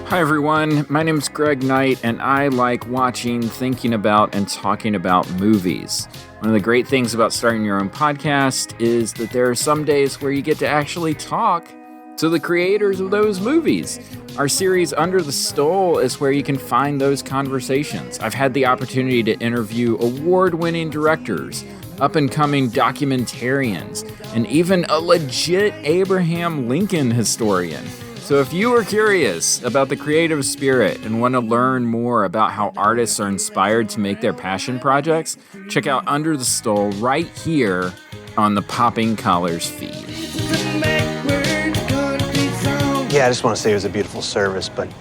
Hi, everyone. My name is Greg Knight, and I like watching, thinking about, and talking about movies. One of the great things about starting your own podcast is that there are some days where you get to actually talk to the creators of those movies. Our series, Under the Stole, is where you can find those conversations. I've had the opportunity to interview award-winning directors, up-and-coming documentarians, and even a legit Abraham Lincoln historian. So if you are curious about the creative spirit and want to learn more about how artists are inspired to make their passion projects, check out Under the Stole right here on the Popping Collars feed. Yeah, I just want to say it was a beautiful service, but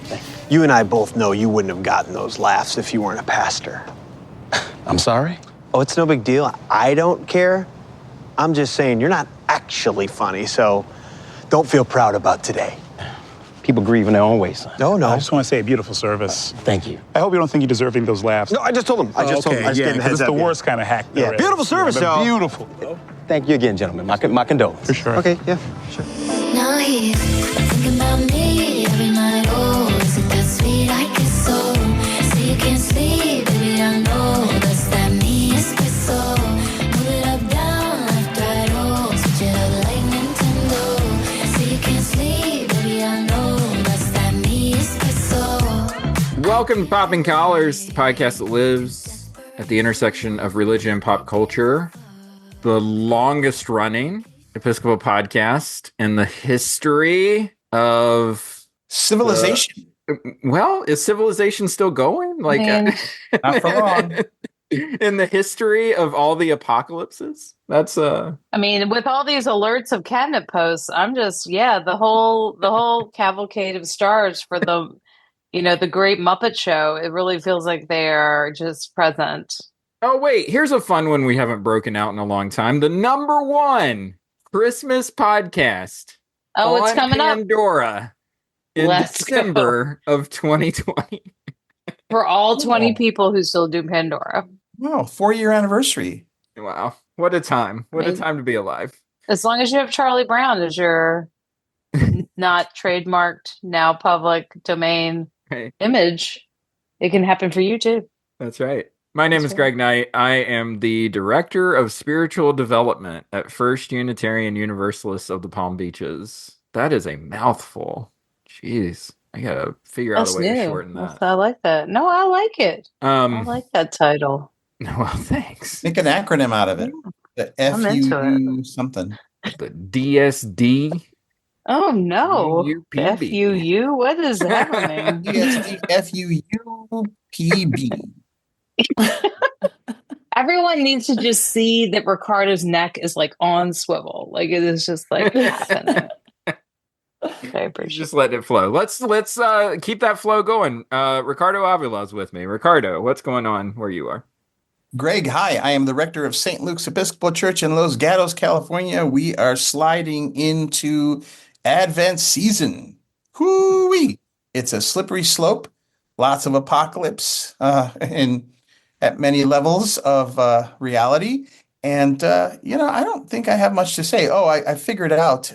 you and I both know you wouldn't have gotten those laughs if you weren't a pastor. I'm sorry? Oh, it's no big deal. I don't care. I'm just saying you're not actually funny, so don't feel proud about today. People grieve in their own way, son. No. I just want to say a beautiful service. Thank you. I hope you don't think you're deserving those laughs. No, I just told him. I just gave him a because heads it's up. the worst kind of hack. Yeah, beautiful service, but though. beautiful. Thank you again, gentlemen. My condolences. For sure. Okay, yeah, sure. Now he's thinking about me every night. Oh, is it that sweet I kiss so? So you can't sleep, baby, I know that's that me espresso. Move it up, down, left, right, oh, switch it up like Nintendo. So you can't sleep, baby, I know that's that me espresso. Welcome to Popping Collars, the podcast that lives at the intersection of religion and pop culture. The longest running Episcopal podcast in the history of civilization. Well, is civilization still going? Like, Not for long. In the history of all the apocalypses? That's I mean, with all these alerts of cabinet posts, I'm just the whole cavalcade of stars for the the Great Muppet Show. It really feels like they are just present. Oh wait, here's a fun one we haven't broken out in a long time. The number one Christmas podcast. Oh, it's coming up. Pandora in Let's December of 2020. For all 20 people who still do Pandora. Wow, 4-year anniversary. Wow, what a time! What a Amazing. time to be alive. As long as you have Charlie Brown as your not trademarked, now public domain Hey, image, it can happen for you too. that's right. My name is Greg Knight. I am the Director of Spiritual Development at First Unitarian Universalist of the Palm Beaches. That is a mouthful. Jeez. I gotta figure out a way to shorten that. I like that. No, I like it. I like that title. Well, thanks. Make an acronym out of it. The I'm into FUU something. The DSD. Oh no. UPB. FUU? What is happening? DSD FUUPB. Everyone needs to just see that Ricardo's neck is like on swivel. Like it is just like happening. Okay, I appreciate Just letting it flow. Let's keep that flow going. Ricardo Avila's with me. Ricardo, what's going on where you are? Greg, hi. I am the rector of St. Luke's Episcopal Church in Los Gatos, California. We are sliding into Advent season. Hoo-wee! It's a slippery slope. Lots of apocalypse and at many levels of reality. And, I don't think I have much to say. Oh, I figured it out.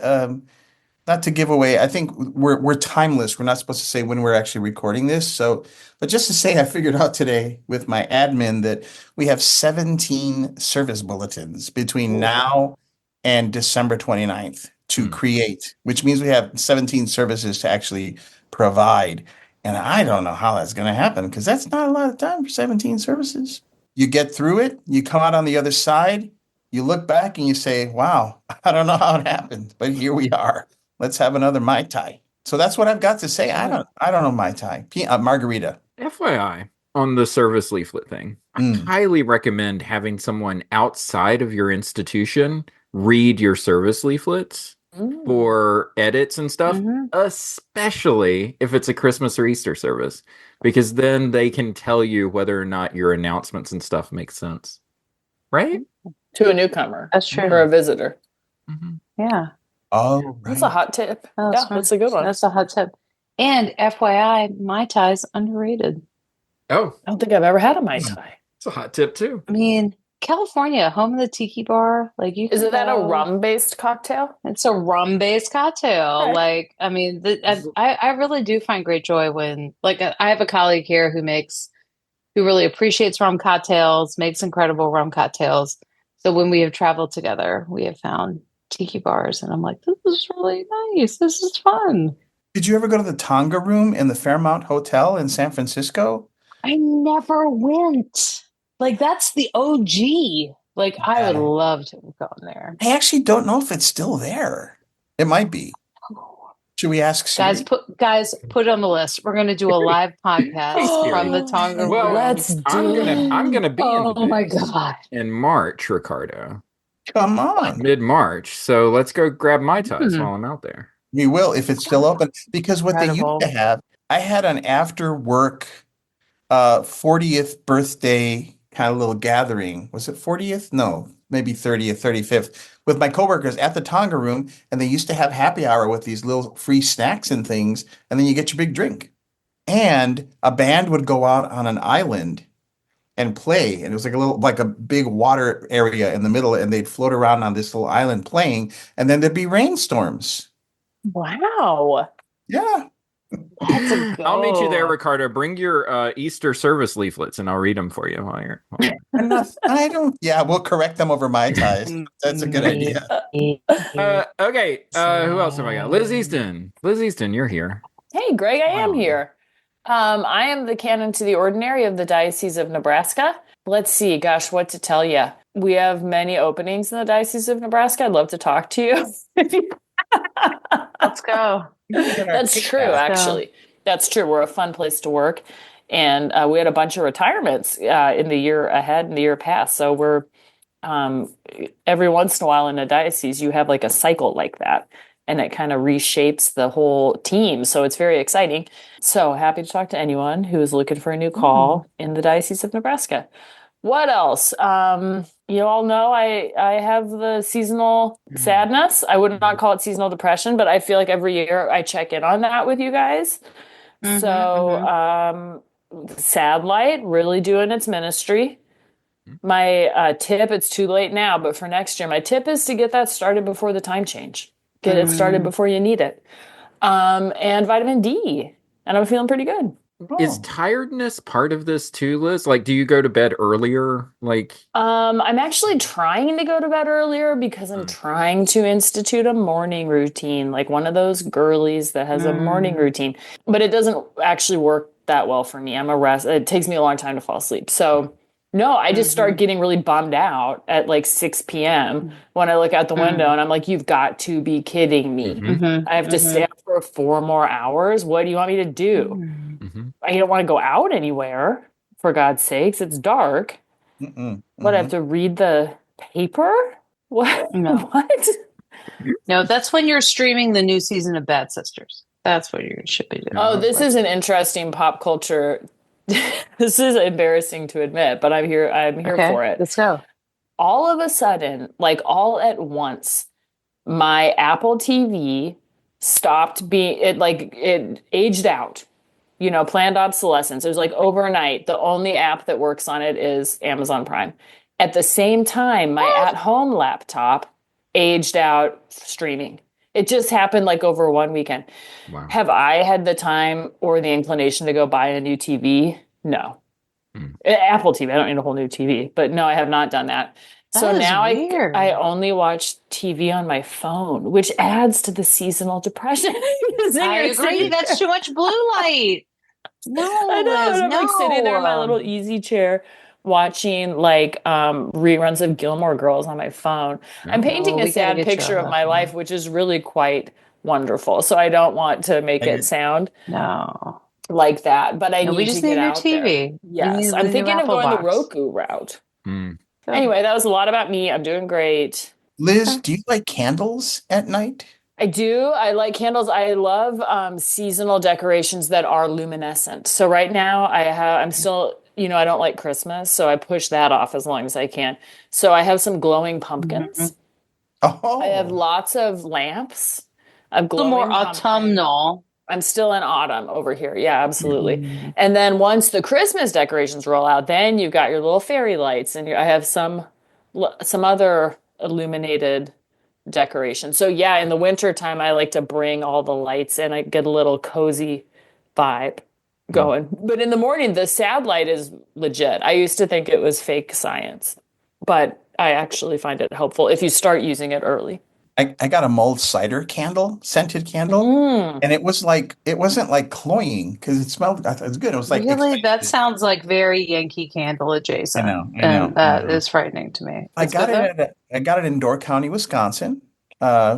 Not to give away, I think we're timeless. We're not supposed to say when we're actually recording this. So, but just to say, I figured out today with my admin that we have 17 service bulletins between now and December 29th to create, which means we have 17 services to actually provide. And I don't know how that's going to happen because that's not a lot of time for 17 services. You get through it, you come out on the other side, you look back and you say, wow, I don't know how it happened, but here we are. Let's have another Mai Tai. So that's what I've got to say. I don't know Mai Tai. Margarita. FYI, on the service leaflet thing, I highly recommend having someone outside of your institution read your service leaflets for edits and stuff, especially if it's a Christmas or Easter service, because then they can tell you whether or not your announcements and stuff make sense. Right? To a newcomer. That's true. Or a visitor. Yeah. Oh, right. That's a hot tip. That's that's a good one. That's a hot tip. And FYI, Mai Tai's underrated. Oh, I don't think I've ever had a Mai Tai. it's a hot tip too. I mean, California, home of the tiki bar. Like you Is can that a go. rum-based cocktail? It's a rum-based cocktail. Okay. Like, I mean, I really do find great joy when, like, I have a colleague here who really appreciates rum cocktails, makes incredible rum cocktails. So when we have traveled together, we have found tiki bars, and I'm like, this is really nice. This is fun. Did you ever go to the Tonga Room in the Fairmont Hotel in San Francisco? I never went. Like, that's the OG. Like, I would Yeah. love to have gone there. I actually don't know if it's still there. It might be. Should we ask Siri? Guys, put it on the list. We're going to do a live podcast from the Tonga Well, Room. Let's do it. I'm gonna be in the Oh my mix God. in March, Ricardo. Come on. Mid-March. So let's go grab Mai Tais Hmm. while I'm out there. We will if it's still open. Because what they Incredible. used to have, I had an after work 40th birthday kind of little gathering. Was it 40th? No, maybe 30th, 35th with my coworkers at the Tonga Room. And they used to have happy hour with these little free snacks and things. And then you get your big drink. And a band would go out on an island and play. And it was like a big water area in the middle. And they'd float around on this little island playing. And then there'd be rainstorms. Wow. Yeah. That's a go. I'll meet you there, Ricardo. Bring your Easter service leaflets, and I'll read them for you while you're. I don't. Yeah, we'll correct them over my ties. That's a good idea. Okay. Who else have I got? Liz Easton. Liz Easton, you're here. Hey, Greg, I am Wow. here. I am the canon to the ordinary of the Diocese of Nebraska. Let's see, gosh, what to tell you. We have many openings in the Diocese of Nebraska. I'd love to talk to you. Let's go. That's true, actually. That's true. We're a fun place to work. And we had a bunch of retirements in the year ahead and the year past. So we're every once in a while in a diocese, you have like a cycle like that. And it kind of reshapes the whole team. So it's very exciting. So happy to talk to anyone who is looking for a new call in the Diocese of Nebraska. What else? You all know I have the seasonal sadness. I would not call it seasonal depression, but I feel like every year I check in on that with you guys. So Sad Light really doing its ministry. My tip, it's too late now, but for next year, my tip is to get that started before the time change. Get it started before you need it. And vitamin D. And I'm feeling pretty good. Is tiredness part of this too, Liz? Like, do you go to bed earlier? Like, I'm actually trying to go to bed earlier because I'm trying to institute a morning routine, like one of those girlies that has a morning routine. But it doesn't actually work that well for me. It takes me a long time to fall asleep. So no, I just start getting really bummed out at like 6 p.m. when I look out the window and I'm like, you've got to be kidding me. I have to stay up for 4 more hours. What do you want me to do? I don't want to go out anywhere, for God's sakes. It's dark. What, I have to read the paper? What? No. What? No, that's when you're streaming the new season of Bad Sisters. That's what you should be doing. Oh, this is an interesting pop culture. This is embarrassing to admit, but I'm here for it. Let's go. All of a sudden, like all at once, my Apple TV stopped being it aged out. Planned obsolescence. It was like overnight. The only app that works on it is Amazon Prime. At the same time, my at-home laptop aged out streaming. It just happened like over one weekend. wow. Have I had the time or the inclination to go buy a new TV? No. Apple TV. I don't need a whole new TV. But no, I have not done that. So That is now weird. I only watch TV on my phone, which adds to the seasonal depression. I agree. That's too much blue light. No, I know. Liz, And I'm like sitting there in my little easy chair watching like reruns of Gilmore Girls on my phone. I'm painting we a gotta sad get you picture on of that my phone. life, which is really quite wonderful. So I don't want to make agree. it sound No. like that, but I No, need we just to get need a new out there. TV. Yes, I'm thinking of going the Roku route. Anyway, that was a lot about me. I'm doing great. Liz, do you like candles at night? I do. I like candles. I love seasonal decorations that are luminescent. So right now I'm still, I don't like Christmas, so I push that off as long as I can. So I have some glowing pumpkins. Oh, I have lots of lamps. I have A little more glowing pumpkins. autumnal. I'm still in autumn over here. Yeah, absolutely. Mm-hmm. And then once the Christmas decorations roll out, then you've got your little fairy lights, and I have some other illuminated decorations. So yeah, in the winter time, I like to bring all the lights and I get a little cozy vibe going. But in the morning, the sad light is legit. I used to think it was fake science, but I actually find it helpful if you start using it early. I got a mulled cider candle, scented candle, and it wasn't like cloying because it smelled. I thought it was good. It was like Really, that excited. sounds like very Yankee Candle adjacent, I know, and I that know. is frightening to me. I It's got good though. it I got it in Door County, Wisconsin,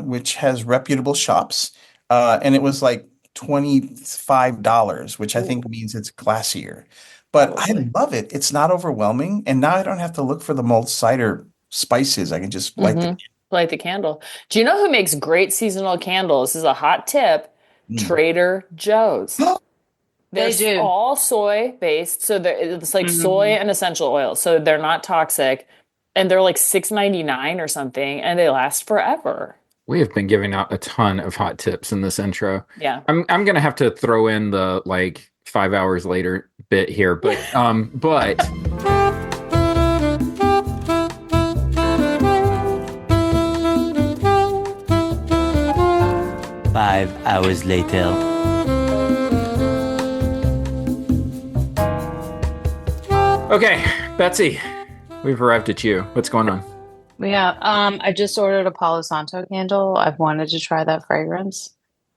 which has reputable shops, and it was like $25, which I think means it's classier. But I Probably. love it. It's not overwhelming, and now I don't have to look for the mulled cider spices. I can just light the. Light the candle. Do you know who makes great seasonal candles? This is a hot tip. Mm. Trader Joe's. They They're do. all soy based, so it's like soy Mhm. and essential oil, so they're not toxic, and they're like $6.99 or something, and they last forever. We have been giving out a ton of hot tips in this intro. Yeah. I'm gonna have to throw in the like 5 hours later bit here, but 5 hours later. okay, Betsy, we've arrived at you. What's going on? Yeah. I just ordered a Palo Santo candle. I've wanted to try that fragrance.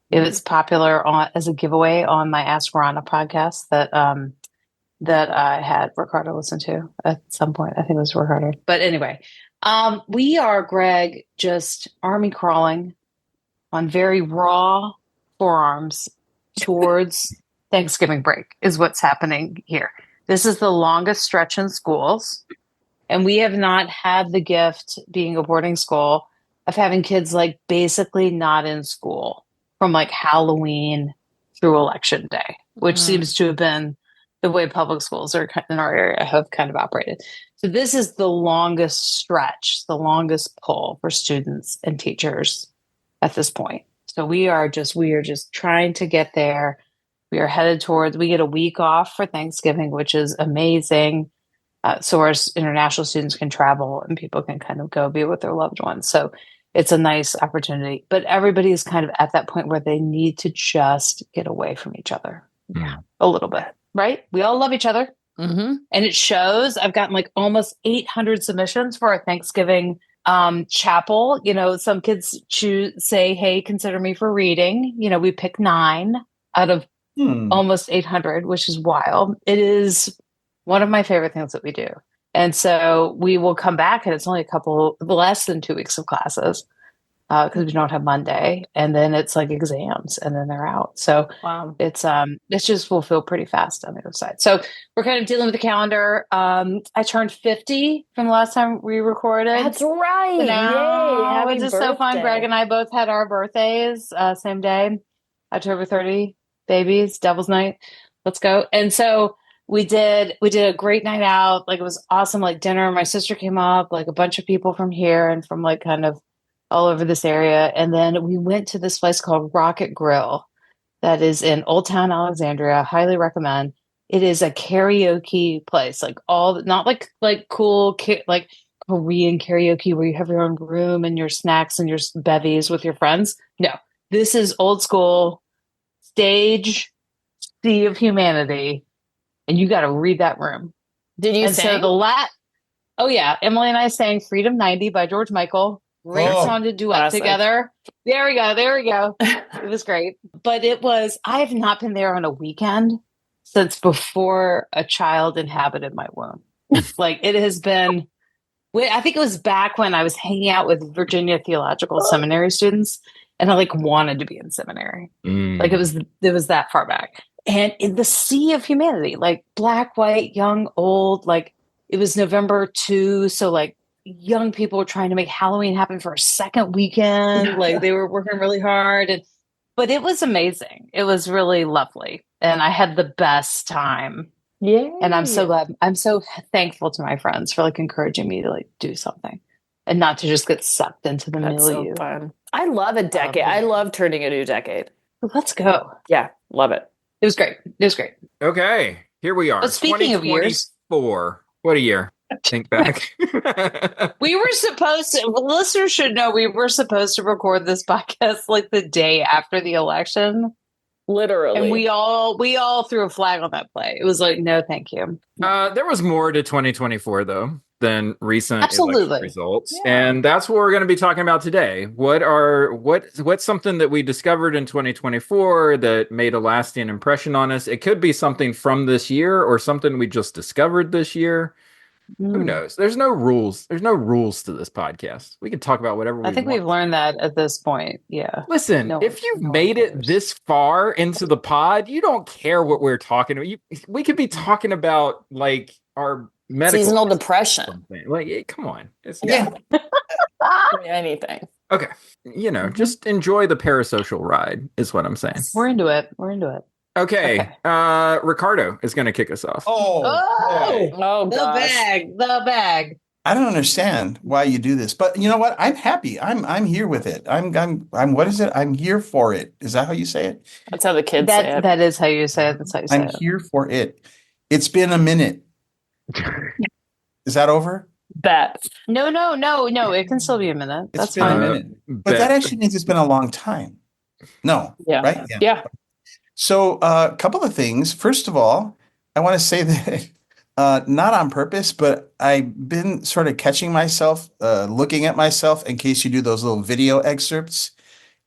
It was popular as a giveaway on my Ask Rana podcast that I had Ricardo listen to at some point. I think it was Ricardo. But anyway, we are, Greg, just army crawling on very raw forearms towards Thanksgiving break is what's happening here. This is the longest stretch in schools, and we have not had the gift, being a boarding school, of having kids like basically not in school from like Halloween through Election Day, which seems to have been the way public schools are in our area have kind of operated. So this is the longest stretch, the longest pull for students and teachers at this point. So we are just trying to get there. We are headed towards, we get a week off for Thanksgiving, which is amazing. So our international students can travel and people can kind of go be with their loved ones. So it's a nice opportunity, but everybody is kind of at that point where they need to just get away from each other. Yeah, a little bit, right? We all love each other. Mm-hmm. And it shows. I've gotten like almost 800 submissions for a Thanksgiving chapel. You know, some kids say, hey, consider me for reading. You know, we pick 9 out of almost 800, which is wild. It is one of my favorite things that we do. And so we will come back, and it's only less than 2 weeks of classes because we don't have Monday, and then it's like exams, and then they're out. So Wow. it's just will feel pretty fast on the other side. So we're kind of dealing with the calendar. I turned 50 from the last time we recorded. That's right. So Yay. now, Happy which is so fun. birthday. Greg and I both had our birthdays same day, October 30, babies, Devil's Night. Let's go. And so we did a great night out. Like it was awesome, like dinner. My sister came up, like a bunch of people from here and from like kind of all over this area. And then we went to this place called Rocket Grill that is in Old Town Alexandria. Highly recommend. It is a karaoke place, like not like cool like Korean karaoke where you have your own room and your snacks and your bevies with your friends. No, this is old school stage, sea of humanity, and you got to read that room. Did you And sing? so oh yeah, Emily and I sang "Freedom 90" by George Michael. Great song to duet Classic. together. There we go. It was great. But I have not been there on a weekend since before a child inhabited my womb. Like it has been, I think it was back when I was hanging out with Virginia Theological Seminary students and I like wanted to be in seminary. Like it was that far back. And in the sea of humanity, like black, white, young, old, like it was November 2. So like young people were trying to make Halloween happen for a second weekend. Like they were working really hard. But it was amazing. It was really lovely. And I had the best time. Yeah. And I'm so glad. I'm so thankful to my friends for like encouraging me to like do something and not to just get sucked into the That's so milieu. fun. I love a decade. I love turning a new decade. Let's go. Yeah, love it. It was great. It was great. Okay, here we are. But speaking of years, 2024. What a year. Think back. we were supposed to, listeners should know we were supposed to record this podcast like the day after the election. Literally. And we all threw a flag on that play. It was like, no, thank you. There was more to 2024 though than recent election results, Yeah. and that's what we're going to be talking about today. What's something that we discovered in 2024 that made a lasting impression on us? It could be something from this year or something we just discovered this year. Who knows? There's no rules. There's no rules to this podcast. We can talk about whatever we I think want. we've learned that at this point. Yeah. Listen, if you've made it this far into the pod, you don't care what we're talking about. We could be talking about like our medical seasonal depression. Like, come on. It's anything. Okay. Just enjoy the parasocial ride is what I'm saying. We're into it. We're into it. Okay. Ricardo is going to kick us off. Oh, Oh, the gosh. bag. I don't understand why you do this, but you know what? I'm happy. I'm here with it. I'm what is it? I'm here for it. Is that how you say it? That's how the kids say it. That is how you say it. That's how you say I'm it. here for it. It's been a minute. Is that over? Bet. No. It can still be a minute. It's That's been a fine. minute. But that actually means it's been a long time. No. Yeah. Right? Yeah. So a couple of things. First of all, I want to say that not on purpose, but I've been sort of catching myself, looking at myself in case you do those little video excerpts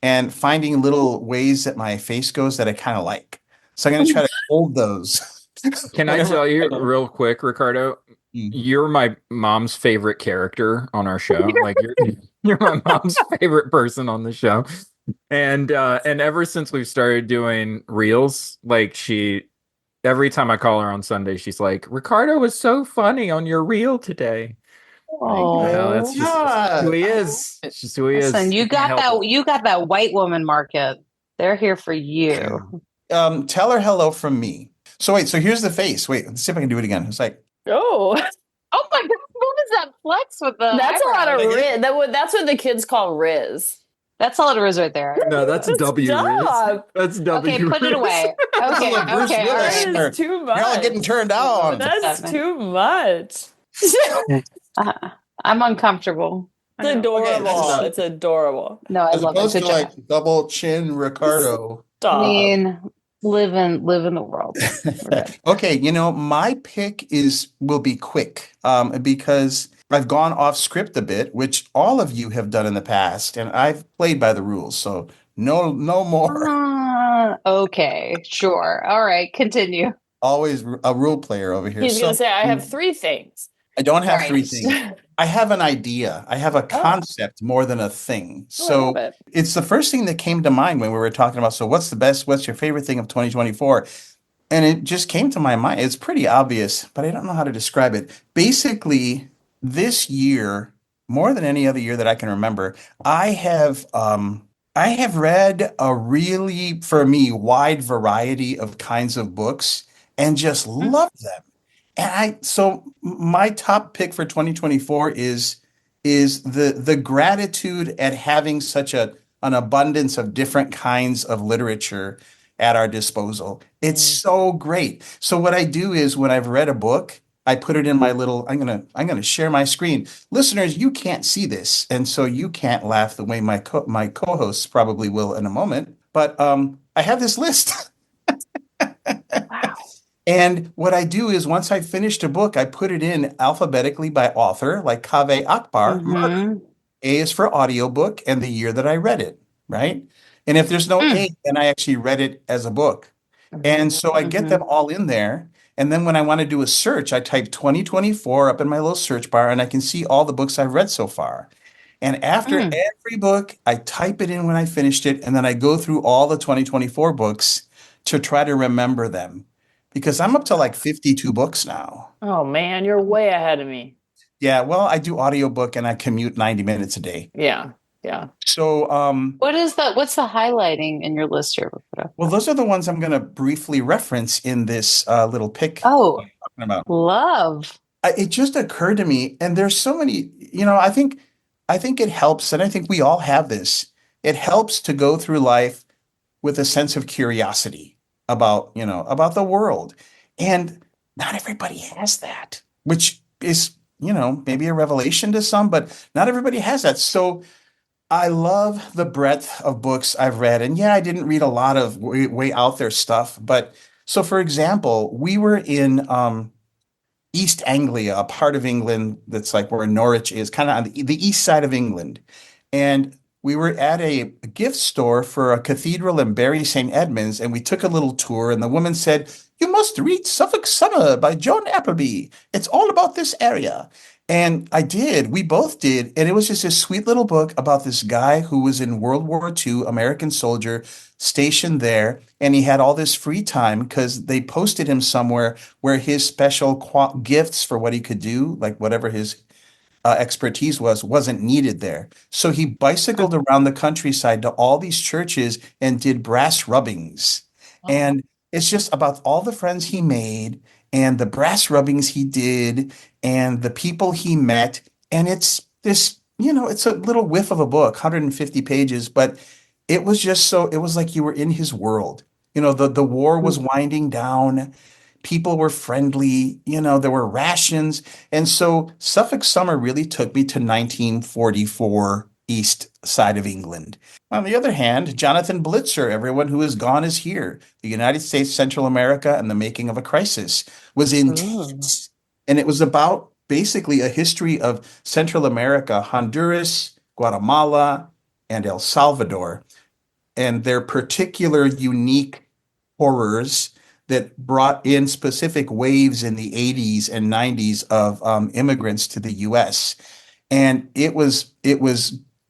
and finding little ways that my face goes that I kind of like. So I'm going to try to hold those. Can I tell you real quick, Ricardo? You're my mom's favorite character on our show. Like you're my mom's favorite person on the show. And ever since we've started doing reels, like every time I call her on Sunday, she's like, Ricardo was so funny on your reel today. Oh, that's just who he is. It's just who he is. Listen, you got that white woman market. They're here for you. Tell her hello from me. So here's the face. Wait, let's see if I can do it again. It's like, Oh my god, what was that flex with the That's a lot of eyebrows? Riz. That's what the kids call Riz. That's a lot of Riz right there. No, that's W. Stop. That's W. Okay, put it away. Okay, Look, Bruce okay, all Willis. right. That is too much. You're all getting turned on. That's too much. I'm uncomfortable. It's adorable. Okay, It's adorable. No, I As love it. opposed Good to job. like double chin Ricardo. Stop. I mean, live in the world. Okay, my pick will be quick because I've gone off script a bit, which all of you have done in the past, and I've played by the rules, so no more. Okay, sure. All right, continue. Always a rule player over here. He's So going to say, I have three things. I don't have Right. three things. I have an idea. I have a concept more than a thing. Oh, I So love it. it's the first thing that came to mind when we were talking about, so what's your favorite thing of 2024? And it just came to my mind. It's pretty obvious, but I don't know how to describe it. Basically, this year, more than any other year that I can remember, I have read a really, for me, wide variety of kinds of books and just love them. And so my top pick for 2024 is the gratitude at having such an abundance of different kinds of literature at our disposal. It's so great. So what I do is when I've read a book, I put it in my little, I'm gonna share my screen. Listeners, you can't see this, and so you can't laugh the way my co-hosts probably will in a moment. But I have this list. Wow. And what I do is once I finished a book, I put it in alphabetically by author, like Kaveh Akbar. Mhm. A is for audiobook and the year that I read it, right? And if there's no A, then I actually read it as a book. And so I get them all in there. And then when I want to do a search, I type 2024 up in my little search bar and I can see all the books I've read so far. And after every book, I type it in when I finished it. And then I go through all the 2024 books to try to remember them. Because I'm up to like 52 books now. Oh, man, you're way ahead of me. Yeah, well, I do audiobook and I commute 90 minutes a day. Yeah. So, What's the highlighting in your list here? well, those are the ones I'm going to briefly reference in this little pick. Oh, I'm talking about. love. It just occurred to me, and there's so many, I think it helps, and I think we all have this. It helps to go through life with a sense of curiosity about, about the world. And not everybody has that, which is, maybe a revelation to some, but not everybody has that. So I love the breadth of books I've read. And yeah, I didn't read a lot of way out there stuff. But so, for example, we were in East Anglia, a part of England that's like where Norwich is, kind of on the east side of England. And we were at a gift store for a cathedral in Bury St. Edmunds, and we took a little tour, and the woman said, "You must read Suffolk Summer by John Appleby. It's all about this area." And I did. We both did. And it was just a sweet little book about this guy who was in World War II, American soldier, stationed there. And he had all this free time because they posted him somewhere where his special gifts for what he could do, like whatever his expertise wasn't needed there. So he bicycled around the countryside to all these churches and did brass rubbings. And it's just about all the friends he made and the brass rubbings he did and the people he met. And it's this, it's a little whiff of a book, 150 pages, but it was just it was like you were in his world. The war was winding down. People were friendly, there were rations. And so Suffolk Summer really took me to 1944 east side of England. On the other hand, Jonathan Blitzer, Everyone Who Is Gone Is Here, The United States, Central America, and the Making of a Crisis, was intense. And it was about basically a history of Central America, Honduras, Guatemala, and El Salvador, and their particular unique horrors that brought in specific waves in the 80s and 90s of immigrants to the U.S. And it was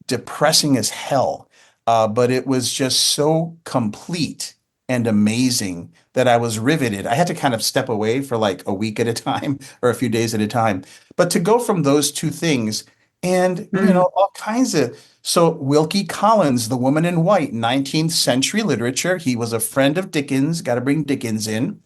depressing as hell, but it was just so complete and amazing that I was riveted. I had to kind of step away for like a week at a time or a few days at a time. But to go from those two things and, all kinds of... So Wilkie Collins, The Woman in White, 19th century literature. He was a friend of Dickens. Got to bring Dickens in.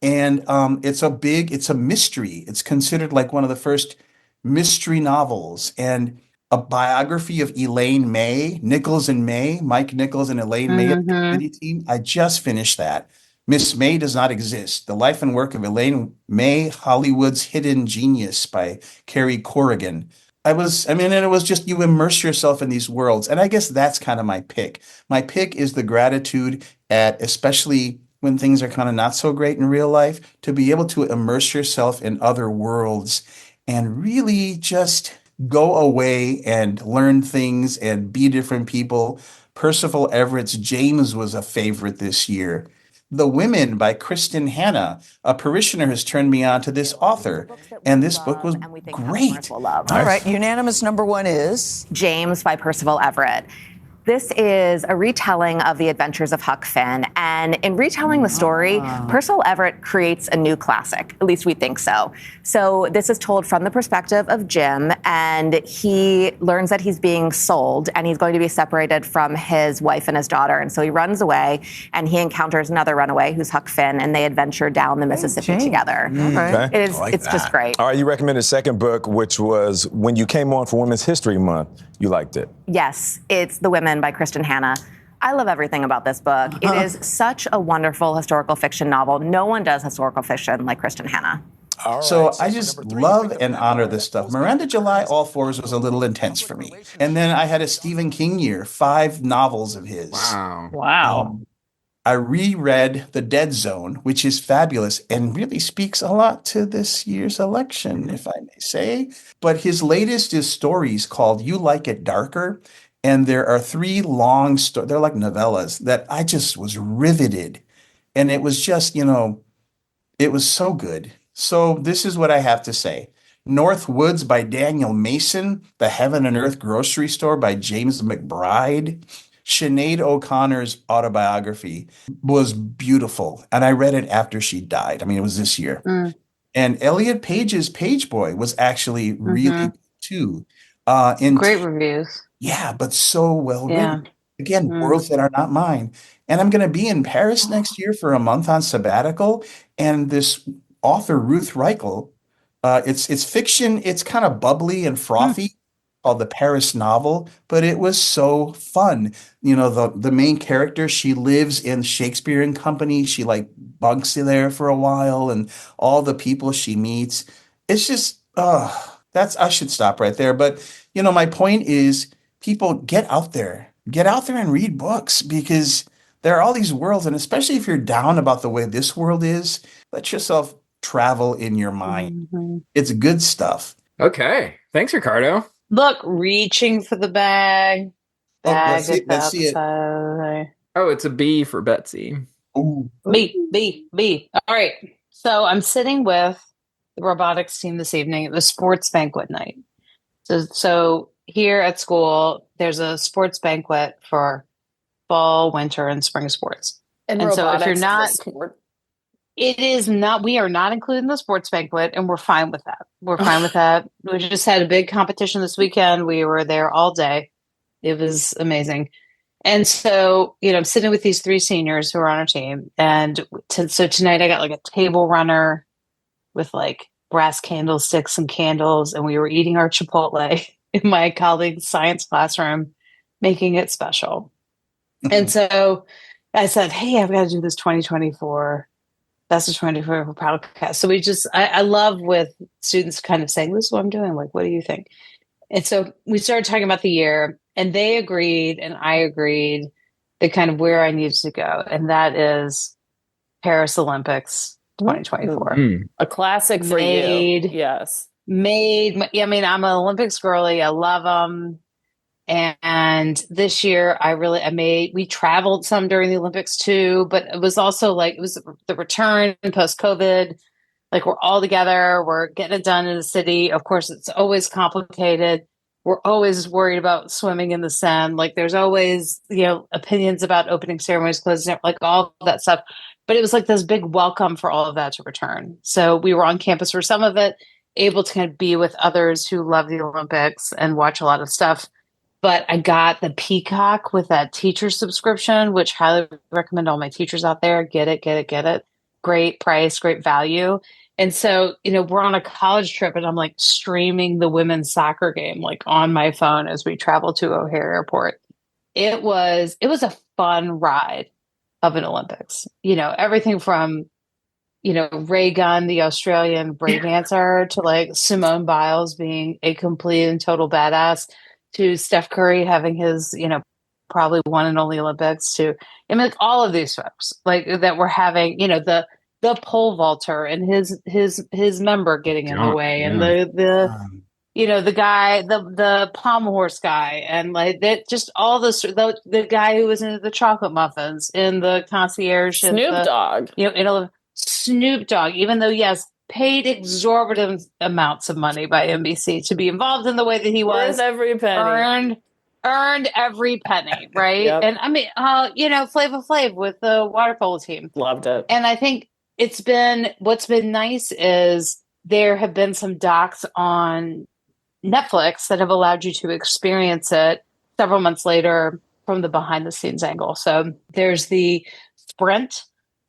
And it's a mystery. It's considered like one of the first mystery novels. And a biography of Elaine May, Nichols and May, Mike Nichols and Elaine May of the committee team. I just finished that. Miss May Does Not Exist. The Life and Work of Elaine May, Hollywood's Hidden Genius by Carrie Corrigan. And it was just, you immerse yourself in these worlds. And I guess that's kind of my pick. My pick is the gratitude at, especially when things are kind of not so great in real life, to be able to immerse yourself in other worlds and really just go away and learn things and be different people. Percival Everett's James was a favorite this year. The Women by Kristen Hanna. A parishioner has turned me on to this author, and this book was great. All right, unanimous number one is James by Percival Everett. This is a retelling of the adventures of Huck Finn. And in retelling the story, Percival Everett creates a new classic. At least we think so. So this is told from the perspective of Jim, and he learns that he's being sold and he's going to be separated from his wife and his daughter. And so he runs away and he encounters another runaway who's Huck Finn, and they adventure down the Mississippi together. Okay. It's just great. All right, you recommended a second book, which was when you came on for Women's History Month. You liked it. Yes, it's The Women by Kristen Hanna. I love everything about this book. It is such a wonderful historical fiction novel. No one does historical fiction like Kristen Hanna. So I just love and honor this stuff. Miranda July, All Fours was a little intense for me. And then I had a Stephen King year, 5 novels of his. Wow. I reread The Dead Zone, which is fabulous and really speaks a lot to this year's election, if I may say. But his latest is stories called You Like It Darker. And there are 3 long stories, they're like novellas, that I just was riveted. And it was just, it was so good. So this is what I have to say. North Woods by Daniel Mason, The Heaven and Earth Grocery Store by James McBride. Sinead O'Connor's autobiography was beautiful. And I read it after she died. It was this year. And Elliot Page's Page Boy was actually really good too. Great reviews. Yeah, but so well written. Again, worlds that are not mine. And I'm going to be in Paris next year for a month on sabbatical. And this author, Ruth Reichel, it's fiction. It's kind of bubbly and frothy. called The Paris Novel, but it was so fun. The main character, she lives in Shakespeare and Company. She like bunks there for a while, and all the people she meets. It's just, I should stop right there. But, my point is people get out there. Get out there and read books because there are all these worlds. And especially if you're down about the way this world is, let yourself travel in your mind. It's good stuff. Okay. Thanks, Ricardo. Look, reaching for the bag. Let's see it. Oh, it's a B for Betsy. Ooh. B. All right. So I'm sitting with the robotics team this evening. It was sports banquet night. So here at school, there's a sports banquet for fall, winter, and spring sports. And so if you're robotics not, is a sport. it is not, we are not included in the sports banquet, and we're fine with that. We're fine with that. We just had a big competition this weekend. We were there all day. It was amazing. And so, I'm sitting with these 3 seniors who are on our team. And so tonight I got like a table runner with like brass candlesticks and candles. And we were eating our Chipotle in my colleague's science classroom, making it special. And so I said, hey, I've got to do this 2024 Best of 2024 podcast. So I love with students kind of saying, this is what I'm doing. Like, what do you think? And so we started talking about the year, and they agreed, and I agreed that kind of where I needed to go. And that is Paris Olympics 2024. A classic for you. Yes. I'm an Olympics girly. I love them. And this year we traveled some during the Olympics too, but it was also like, it was the return post-COVID. Like we're all together, we're getting it done in the city. Of course, it's always complicated. We're always worried about swimming in the Seine. Like there's always, opinions about opening ceremonies, closing, like all of that stuff. But it was like this big welcome for all of that to return. So we were on campus for some of it, able to kind of be with others who love the Olympics and watch a lot of stuff. But I got the Peacock with that teacher subscription, which highly recommend all my teachers out there. Get it. Great price, great value. And so, we're on a college trip and I'm like streaming the women's soccer game, like on my phone as we travel to O'Hare Airport. It was a fun ride of an Olympics, everything from, Ray Gunn, the Australian breakdancer, to like Simone Biles being a complete and total badass, to Steph Curry having his, probably one and only Olympics, to, like all of these folks like that were having, the pole vaulter and his member getting in the way, and the guy, the pommel horse guy, and like that, just all the guy who was into the chocolate muffins in the concierge, Snoop Dogg, Snoop Dogg, even though yes, paid exorbitant amounts of money by NBC to be involved in the way that he was, every penny, earned every penny, right? Yep. And I mean, Flava Flav with the water polo team, loved it. and I think what's been nice is there have been some docs on Netflix that have allowed you to experience it several months later from the behind the scenes angle. So there's the Sprint,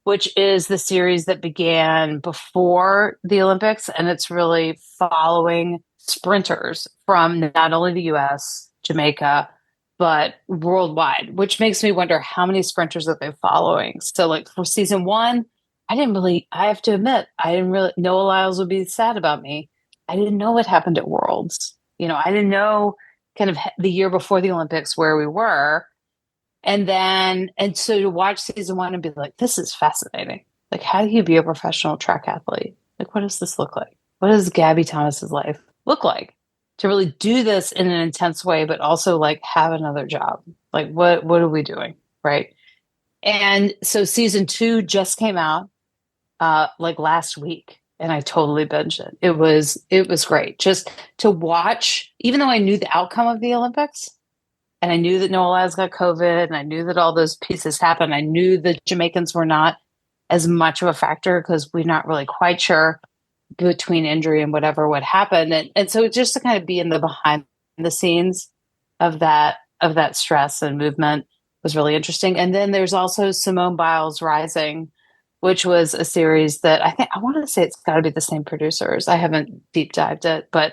which is the series that began before the Olympics, and it's really following sprinters from not only the US, Jamaica, but worldwide, which makes me wonder how many sprinters that they're following. So like for season 1, I have to admit, Noah Lyles would be sad about me. I didn't know what happened at Worlds. I didn't know kind of the year before the Olympics where we were. And so to watch season 1 and be like, this is fascinating. Like, how do you be a professional track athlete? Like, what does this look like? What does Gabby Thomas's life look like to really do this in an intense way, but also like have another job? Like, what are we doing? Right. And so season 2 just came out like last week, and I totally binged it. It was great just to watch, even though I knew the outcome of the Olympics. And I knew that Noah Lyles got COVID, and I knew that all those pieces happened. I knew the Jamaicans were not as much of a factor because we're not really quite sure between injury and what happened. And so just to kind of be in the behind the scenes of that stress and movement was really interesting. And then there's also Simone Biles Rising, which was a series that I want to say it's got to be the same producers. I haven't deep dived it, but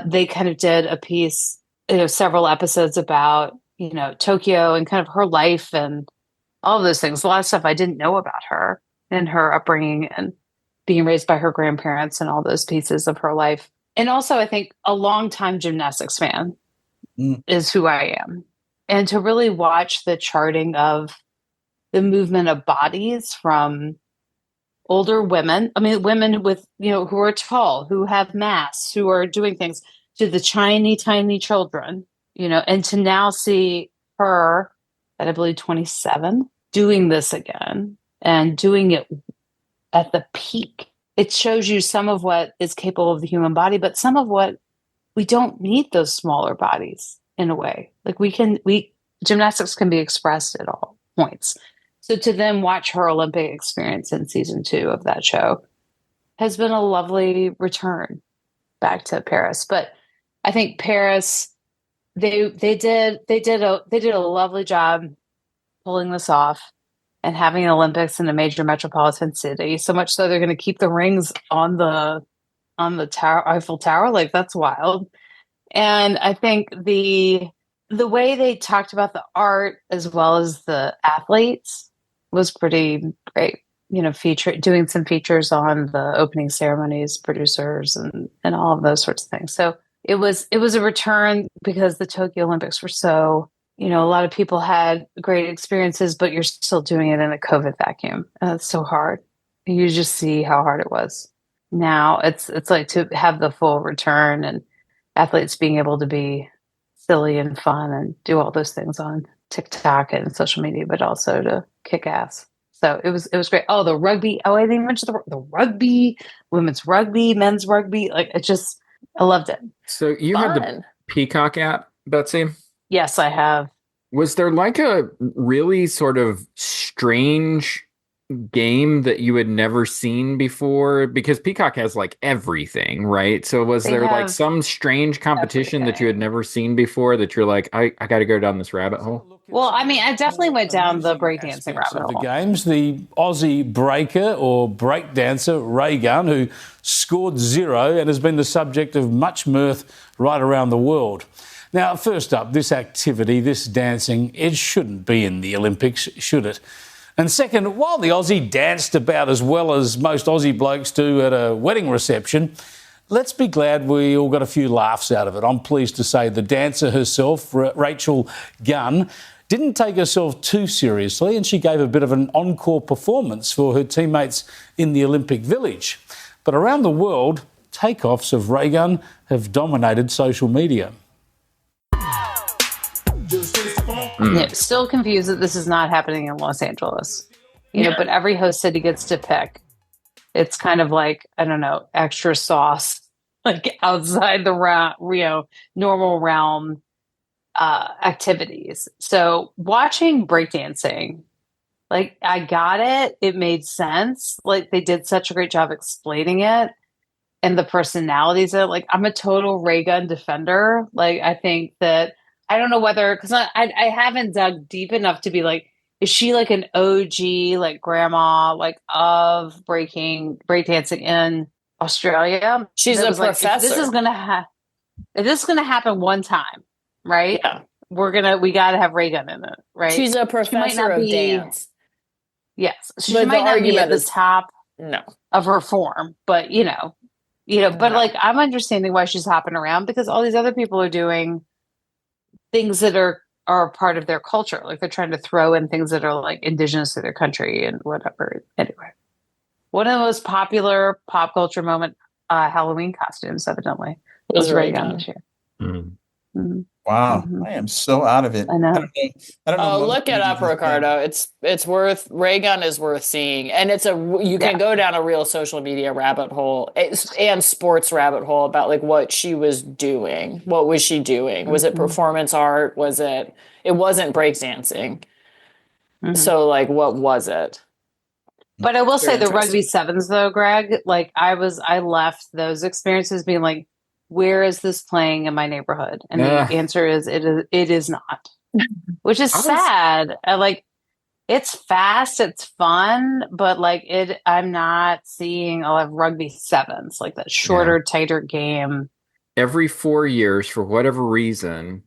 they kind of did a piece, several episodes about, Tokyo and kind of her life and all of those things. A lot of stuff I didn't know about her and her upbringing and being raised by her grandparents and all those pieces of her life. And also, I think a longtime gymnastics fan is who I am. And to really watch the charting of the movement of bodies from older women, women with, who are tall, who have mass, who are doing things, to the tiny, tiny children, and to now see her at, I believe, 27, doing this again and doing it at the peak. It shows you some of what is capable of the human body, but some of what we don't need those smaller bodies in a way. Like gymnastics can be expressed at all points. So to then watch her Olympic experience in season 2 of that show has been a lovely return back to Paris. But I think Paris, they did a lovely job pulling this off and having Olympics in a major metropolitan city. So much so they're going to keep the rings on the tower, Eiffel Tower. Like, that's wild. And I think the way they talked about the art as well as the athletes was pretty great. Doing some features on the opening ceremonies, producers, and all of those sorts of things. So it was a return because the Tokyo Olympics were so, a lot of people had great experiences, but you're still doing it in a COVID vacuum. And it's so hard. You just see how hard it was. Now it's like to have the full return and athletes being able to be silly and fun and do all those things on TikTok and social media, but also to kick ass. So it was great. Oh, the rugby. Oh, I didn't mention the rugby, women's rugby, men's rugby. I loved it. So you had the Peacock app, Betsy? Yes, I have. Was there like a really sort of strange game that you had never seen before? Because Peacock has like everything, right? So was there like some strange competition that you had never seen before that you're like, I got to go down this rabbit hole? Well, I definitely went down the breakdancing rabbit hole. The games, the Aussie breaker or breakdancer Ray Gunn, who scored 0 and has been the subject of much mirth right around the world. Now, first up, this activity, this dancing, it shouldn't be in the Olympics, should it? And second, while the Aussie danced about as well as most Aussie blokes do at a wedding reception, let's be glad we all got a few laughs out of it. I'm pleased to say the dancer herself, Rachel Gunn, didn't take herself too seriously, and she gave a bit of an encore performance for her teammates in the Olympic Village. But around the world, takeoffs of Ray Gunn have dominated social media. Yeah, still confused that this is not happening in Los Angeles. But every host city gets to pick. It's kind of like, I don't know, extra sauce, like outside the normal realm activities. So watching breakdancing, like, I got it. It made sense. Like, they did such a great job explaining it and the personalities of it. Like, I'm a total Ray Gunn defender. Like, I think that, I don't know whether, because I haven't dug deep enough to be like, is she like an OG, like grandma, like of breakdancing in Australia? She's a professor. Like, this is gonna happen one time, right? Yeah. We gotta have Ray Gunn in it, right? She's a professor of dance. Yes. She might not be at the top of her form, but but like, I'm understanding why she's hopping around, because all these other people are doing things that are part of their culture. Like, they're trying to throw in things that are like indigenous to their country and whatever. Anyway, one of the most popular pop culture Halloween costumes, evidently, was Ray Gunn this year. Mm-hmm. Mm-hmm. Wow, Mm-hmm. I am so out of it. I know. I don't know. Oh, look it up, Ricardo. It's worth, Ray Gunn is worth seeing, and you can go down a real social media rabbit hole and sports rabbit hole about like what she was doing. What was she doing? Was it performance art? Was it? It wasn't breakdancing. Mm-hmm. So like, what was it? But I will say the rugby sevens, though, Greg. Like, I left those experiences being like, where is this playing in my neighborhood? And the answer is it is not, which is sad. It's fast, it's fun, but like I'm not seeing a lot of rugby sevens, like that shorter, tighter game every 4 years for whatever reason,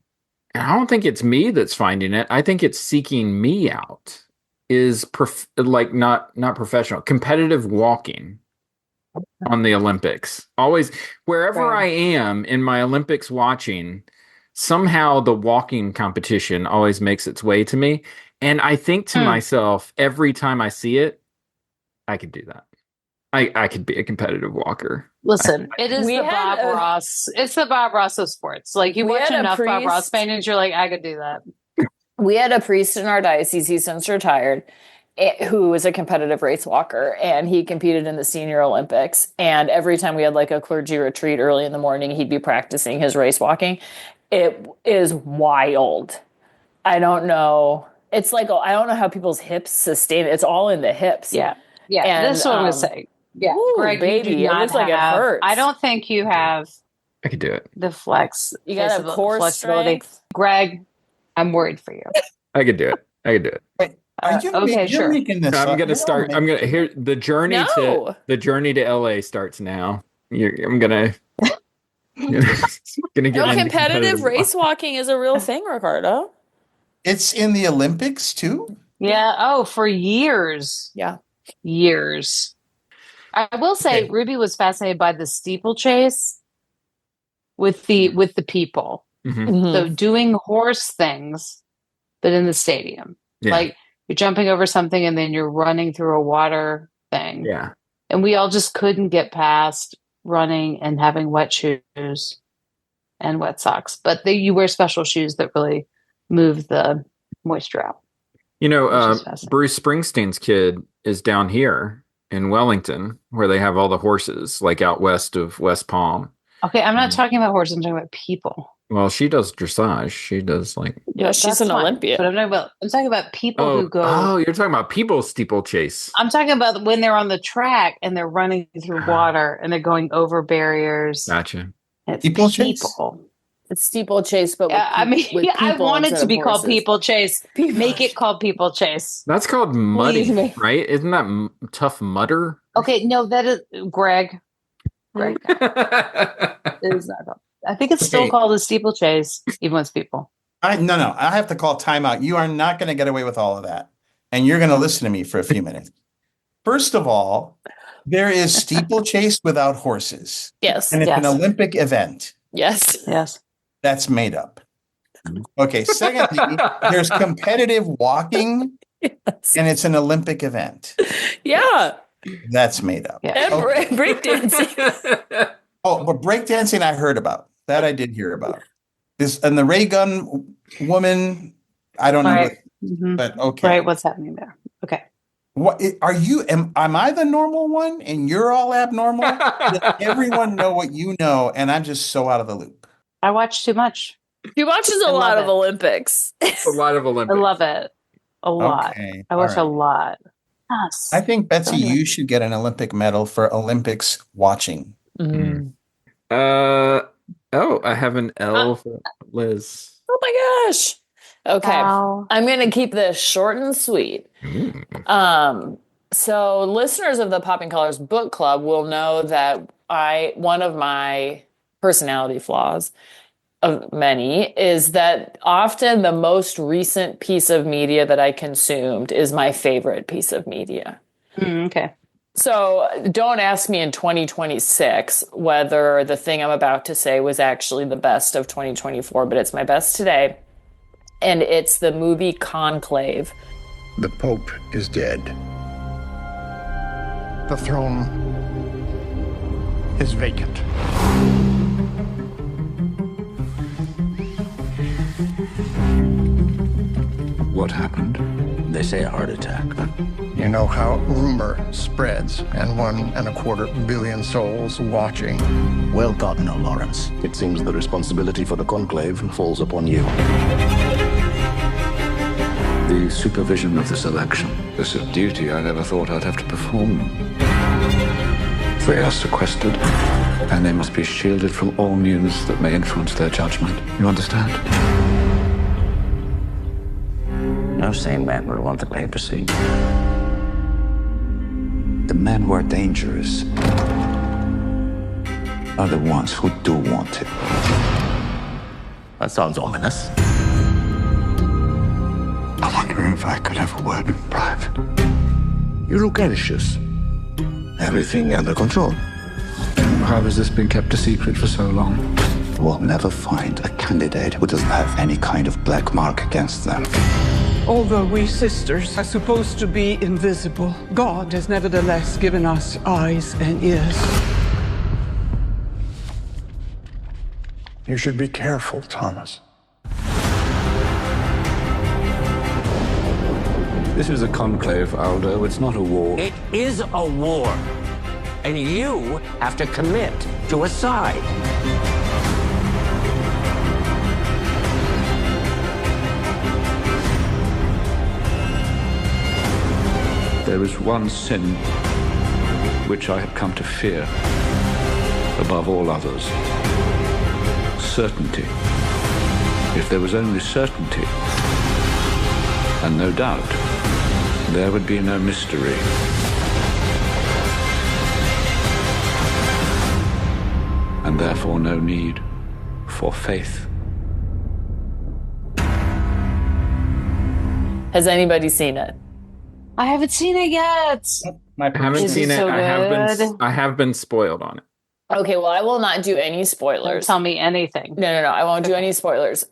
and I don't think it's me that's finding it. I think it's seeking me out. Is not professional, competitive walking on the Olympics. Always, wherever I am in my Olympics watching, somehow the walking competition always makes its way to me. And I think to myself, every time I see it, I could do that. I could be a competitive walker. Listen, it is the Bob Ross. It's the Bob Ross of sports. Like, you watch enough Bob Ross paintings, you're like, I could do that. We had a priest in our diocese, he's since retired, who was a competitive race walker, and he competed in the Senior Olympics. And every time we had like a clergy retreat early in the morning, he'd be practicing his race walking. It is wild. I don't know. It's like, I don't know how people's hips sustain it. It's all in the hips. Yeah. Yeah. And, that's what I'm going to say. Yeah. Ooh, Greg, baby, you do not it looks like it hurts. I don't think you have I could do it. the flex. You got a core flexibility. strength. Greg, I'm worried for you. I could do it. Are you you're making this I'm up. gonna start. I'm gonna here. The journey to LA starts now. I'm gonna get into competitive race walking is a real thing, Ricardo. It's in the Olympics too? Yeah. Oh, for years. Yeah. Years. I will say Ruby was fascinated by the steeplechase with the people. Mm-hmm. So doing horse things, but in the stadium. Yeah. Like, you're jumping over something and then you're running through a water thing. Yeah. And we all just couldn't get past running and having wet shoes and wet socks. But you wear special shoes that really move the moisture out. You know, Bruce Springsteen's kid is down here in Wellington, where they have all the horses, like out west of West Palm. Okay, I'm not talking about horses. I'm talking about people. Well, she does dressage. She does Yeah, she's an Olympian. But I'm talking about people who go. Oh, you're talking about people steeplechase. I'm talking about when they're on the track and they're running through water and they're going over barriers. Gotcha. It's Steeplechase? people. It's steeplechase, but with I want it to be called horses. people chase. Make it called people chase. That's called muddy, Please me. right? Isn't that tough mudder? Okay, no, that is Greg. It is not called. I think it's still called a steeplechase, even with people. No. I have to call timeout. You are not going to get away with all of that. And you're going to listen to me for a few minutes. First of all, there is steeplechase without horses. Yes. And it's an Olympic event. Yes. Yes. That's made up. Okay. Secondly, there's competitive walking, and it's an Olympic event. Yeah. That's made up. Yeah. And breakdancing. Oh, but breakdancing I heard about. That I did hear about. This and the ray gun woman, I don't know. Right. But okay. Right, what's happening there? Okay. What are you? Am I the normal one and you're all abnormal? Does everyone know what you know, and I'm just so out of the loop? I watch too much. He watches a lot of Olympics. A lot of Olympics. I love it. A lot. Okay, I watch all a lot. Yes. I think, Betsy, you should get an Olympic medal for Olympics watching. Mm. I have an L for Liz. Oh my gosh. Okay. Wow. I'm going to keep this short and sweet. So listeners of the Popping Colors Book Club will know that one of my personality flaws of many is that often the most recent piece of media that I consumed is my favorite piece of media. Okay. So don't ask me in 2026 whether the thing I'm about to say was actually the best of 2024, but it's my best today. And it's the movie Conclave. The Pope is dead. The throne is vacant. What happened? They say a heart attack. You know how rumor spreads, and 1.25 billion souls watching. Well done, no, Lawrence. It seems the responsibility for the conclave falls upon you. The supervision of this election is a duty I never thought I'd have to perform. They are sequestered, and they must be shielded from all news that may influence their judgment. You understand? No sane man would want the papacy. The men who are dangerous are the ones who do want it. That sounds ominous. I wonder if I could have a word in private. You look anxious. Everything under control. How has this been kept a secret for so long? We'll never find a candidate who doesn't have any kind of black mark against them. Although we sisters are supposed to be invisible, God has nevertheless given us eyes and ears. You should be careful, Thomas. This is a conclave, Aldo. It's not a war. It is a war. And you have to commit to a side. There is one sin which I have come to fear above all others. Certainty. If there was only certainty and no doubt, there would be no mystery. And therefore no need for faith. Has anybody seen it? I haven't seen it yet. I haven't seen it. So I have been spoiled on it. Okay, well, I will not do any spoilers. Don't tell me anything. No, I won't do any spoilers.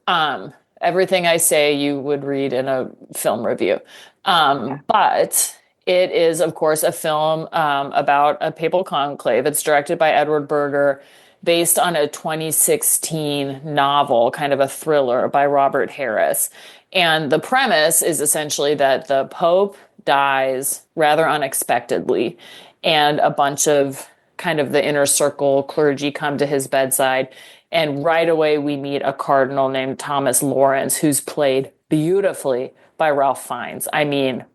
Everything I say you would read in a film review. But it is, of course, a film about a papal conclave. It's directed by Edward Berger, based on a 2016 novel, kind of a thriller by Robert Harris. And the premise is essentially that the Pope dies rather unexpectedly, and a bunch of kind of the inner circle clergy come to his bedside. And right away we meet a cardinal named Thomas Lawrence, who's played beautifully by Ralph Fiennes. I mean,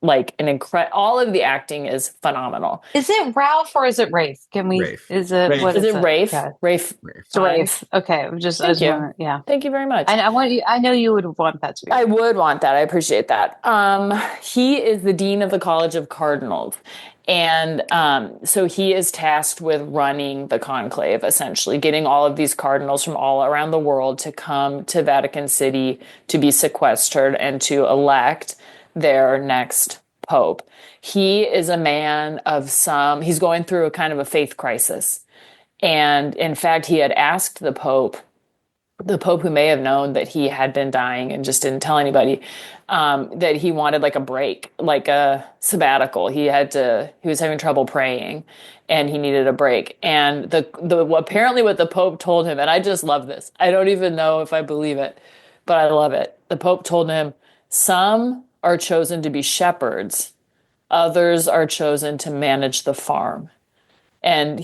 like all of the acting is phenomenal. Is it Ralph or is it Rafe? Can we? Rafe. Is it? Rafe. What is it? Rafe? Okay. Rafe. Rafe. Okay. I'm just. Thank you. Yeah. Thank you very much. And I want you. I know you would want that to be. I would want that. I appreciate that. He is the dean of the College of Cardinals. And so he is tasked with running the conclave, essentially, getting all of these cardinals from all around the world to come to Vatican City to be sequestered and to elect their next pope. He is a man of he's going through a kind of a faith crisis. And in fact, he had asked the Pope who may have known that he had been dying and just didn't tell anybody, that he wanted like a break, like a sabbatical. He was having trouble praying and he needed a break. And apparently what the Pope told him, and I just love this. I don't even know if I believe it, but I love it. The Pope told him, some are chosen to be shepherds, others are chosen to manage the farm. And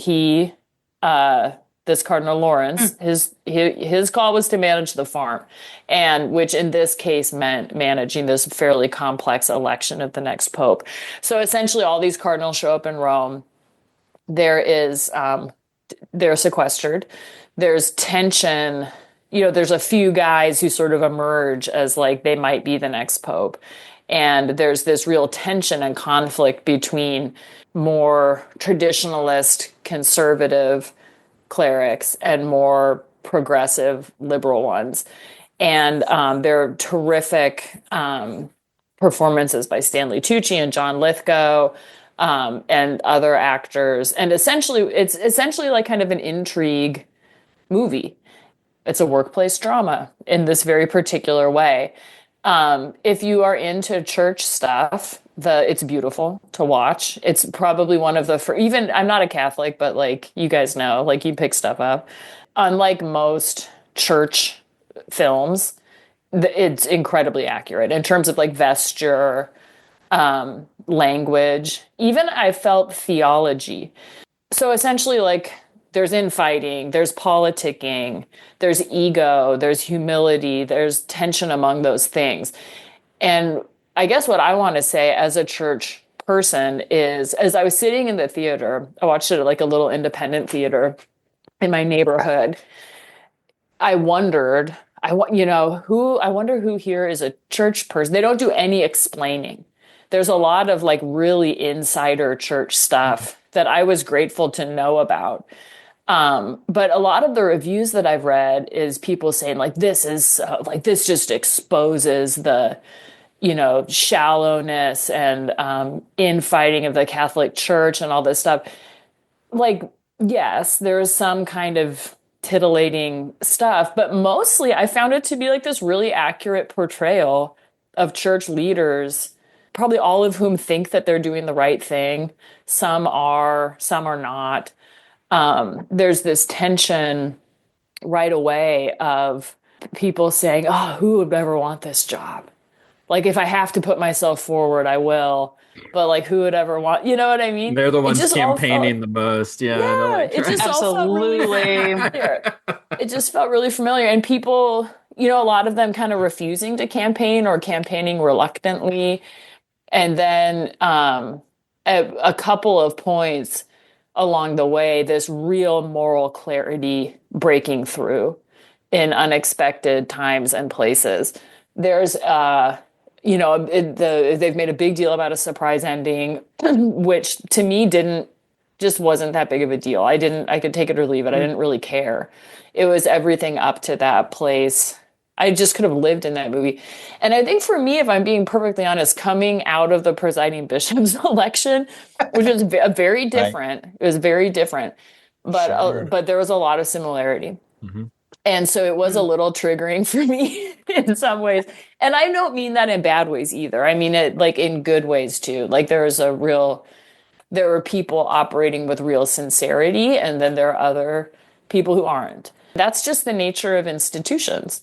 this Cardinal Lawrence, his call was to manage the farm, and which in this case meant managing this fairly complex election of the next pope. So essentially all these cardinals show up in Rome. They're sequestered. There's tension. There's a few guys who sort of emerge as like they might be the next pope. And there's this real tension and conflict between more traditionalist, conservative clerics and more progressive liberal ones. And there are terrific performances by Stanley Tucci and John Lithgow and other actors. And it's essentially like kind of an intrigue movie. It's a workplace drama in this very particular way. If you are into church stuff, it's beautiful to watch. It's probably one of the even I'm not a Catholic, but like you guys know, like you pick stuff up. Unlike most church films, it's incredibly accurate in terms of like vesture, language. Even I felt theology. So essentially, like there's infighting, there's politicking, there's ego, there's humility, there's tension among those things. And I guess what I want to say as a church person is, as I was sitting in the theater, I watched it at like a little independent theater in my neighborhood. I wondered, I wonder who here is a church person. They don't do any explaining. There's a lot of like really insider church stuff that I was grateful to know about. But a lot of the reviews that I've read is people saying like this just exposes the shallowness and infighting of the Catholic Church and all this stuff. Like, yes, there is some kind of titillating stuff, but mostly I found it to be like this really accurate portrayal of church leaders, probably all of whom think that they're doing the right thing. Some are not. There's this tension right away of people saying, oh, who would ever want this job? Like, if I have to put myself forward, I will. But like, who would ever want? You know what I mean? They're the ones campaigning the most. Yeah, it just all felt really familiar. It just felt really familiar, and people, a lot of them kind of refusing to campaign or campaigning reluctantly, and then at a couple of points along the way, this real moral clarity breaking through in unexpected times and places. There's they've made a big deal about a surprise ending, which to me just wasn't that big of a deal. I could take it or leave it. I didn't really care. It was everything up to that place. I just could have lived in that movie. And I think for me, if I'm being perfectly honest, coming out of the presiding bishop's election, which was very different, right. It was very different, but there was a lot of similarity. Mm-hmm. And so it was a little triggering for me in some ways. And I don't mean that in bad ways either. I mean it like in good ways too. Like there were people operating with real sincerity, and then there are other people who aren't. That's just the nature of institutions.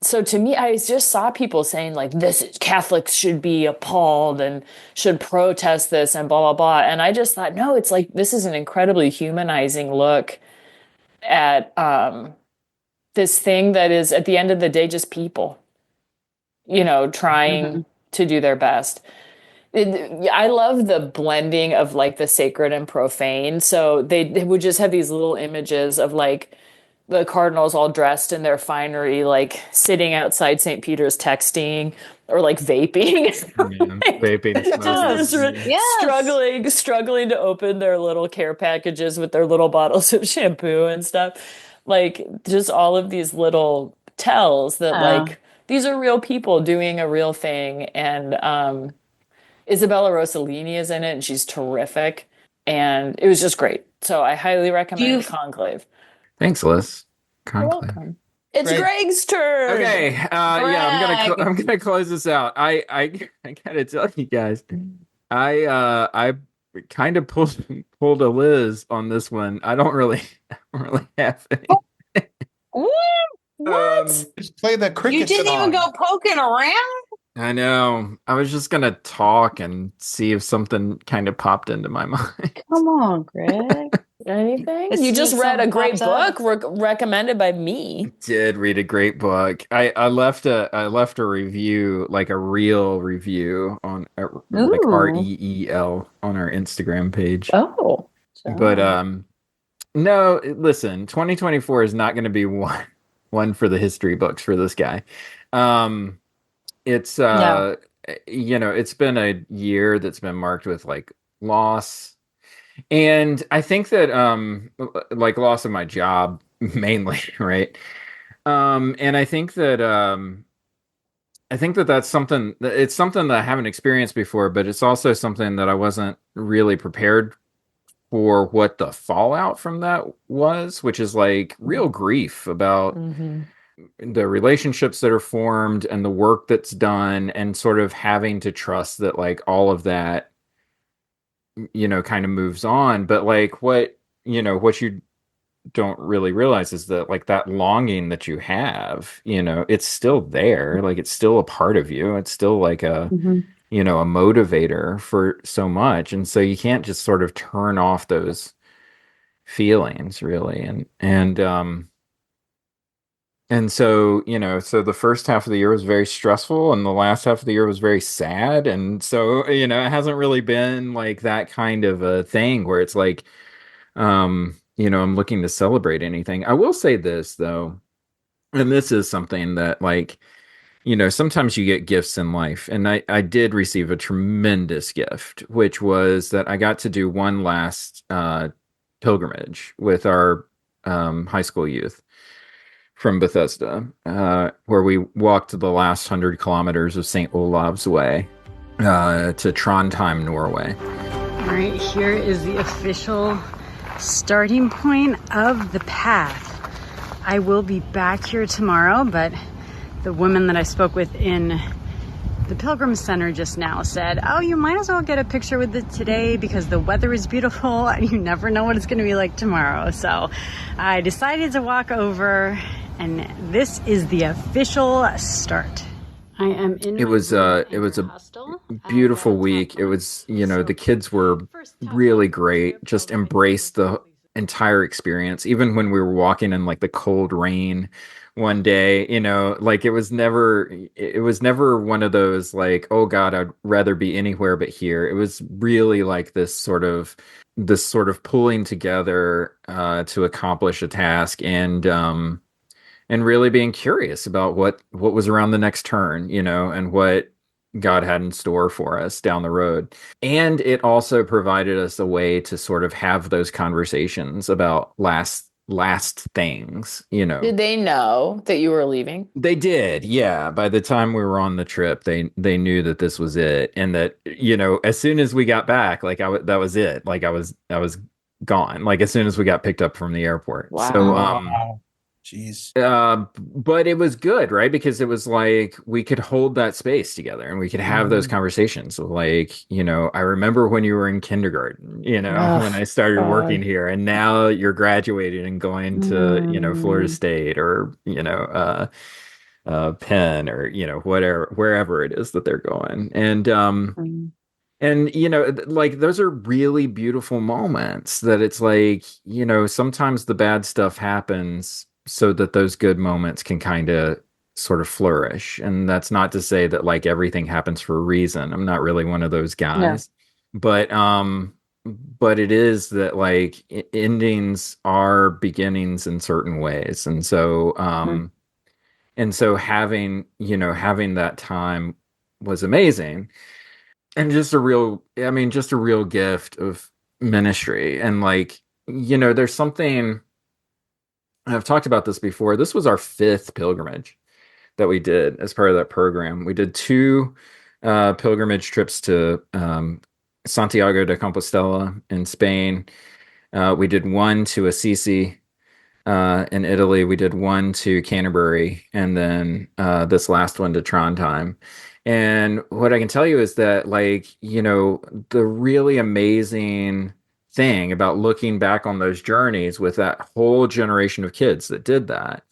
So to me, I just saw people saying like, Catholics should be appalled and should protest this and blah, blah, blah. And I just thought, no, it's like, this is an incredibly humanizing look at, this thing that is at the end of the day just people, trying to do their best. I love the blending of like the sacred and profane. So they would just have these little images of like the cardinals all dressed in their finery, like sitting outside St. Peter's texting or like vaping. Vaping. Struggling to open their little care packages with their little bottles of shampoo and stuff. Like just all of these little tells that like these are real people doing a real thing. And Isabella Rossellini is in it, and she's terrific. And it was just great. So I highly recommend Conclave. Thanks, Liz. Conclave. You're welcome. It's Greg's turn. Okay. I'm gonna close this out. I gotta tell you guys, I kind of pulled a Liz on this one. I don't really have any. What? Just play the cricket. You didn't even go poking around? I know. I was just gonna talk and see if something kind of popped into my mind. Come on, Greg. Anything? You just read a great book recommended by me. Did read a great book. I left a review, like a real review on like REEL on our Instagram page. Oh, but no. Listen, 2024 is not going to be one for the history books for this guy. It's it's been a year that's been marked with like loss. And I think that like loss of my job mainly, right? And I think that that's something it's something that I haven't experienced before, but it's also something that I wasn't really prepared for what the fallout from that was, which is like real grief about the relationships that are formed and the work that's done, and sort of having to trust that like all of that kind of moves on. But like what you don't really realize is that like that longing that you have, it's still there. Like it's still a part of you. It's still like a a motivator for so much. And so you can't just sort of turn off those feelings really. And so, so the first half of the year was very stressful, and the last half of the year was very sad. And so, it hasn't really been like that kind of a thing where it's like, I'm looking to celebrate anything. I will say this though, and this is something that like, sometimes you get gifts in life. And I did receive a tremendous gift, which was that I got to do one last pilgrimage with our high school youth from Bethesda, where we walked the last 100 kilometers of St. Olav's Way to Trondheim, Norway. All right, here is the official starting point of the path. I will be back here tomorrow, but the woman that I spoke with in the Pilgrim Center just now said, oh, you might as well get a picture with it today because the weather is beautiful and you never know what it's going to be like tomorrow. So I decided to walk over, and this is the official start. I am in. It was a beautiful week. It was, the kids were really great. Just embraced the entire experience, even when we were walking in like the cold rain one day. Like it was never one of those like, oh God, I'd rather be anywhere but here. It was really like this sort of pulling together to accomplish a task, and really being curious about what was around the next turn, and what God had in store for us down the road. And it also provided us a way to sort of have those conversations about last things, Did they know that you were leaving? They did, yeah. By the time we were on the trip, they knew that this was it, and that as soon as we got back, like that was it. Like I was gone. Like as soon as we got picked up from the airport. Wow. So Jeez. But it was good, right? Because it was like we could hold that space together and we could have those conversations. Like, I remember when you were in kindergarten, when I started working here, and now you're graduating and going to, Florida State or, Penn or, wherever it is that they're going. And like those are really beautiful moments that it's like, sometimes the bad stuff happens so that those good moments can kind of sort of flourish. And that's not to say that like everything happens for a reason. I'm not really one of those guys. No. But it is that like endings are beginnings in certain ways. And so having that time was amazing. And just a real gift of ministry. And like, there's something, I've talked about this before. This was our 5th pilgrimage that we did as part of that program. We did 2 pilgrimage trips to Santiago de Compostela in Spain. We did 1 to Assisi in Italy. We did 1 to Canterbury, and then this last one to Trondheim. And what I can tell you is that, like, the really amazing thing about looking back on those journeys with that whole generation of kids that did that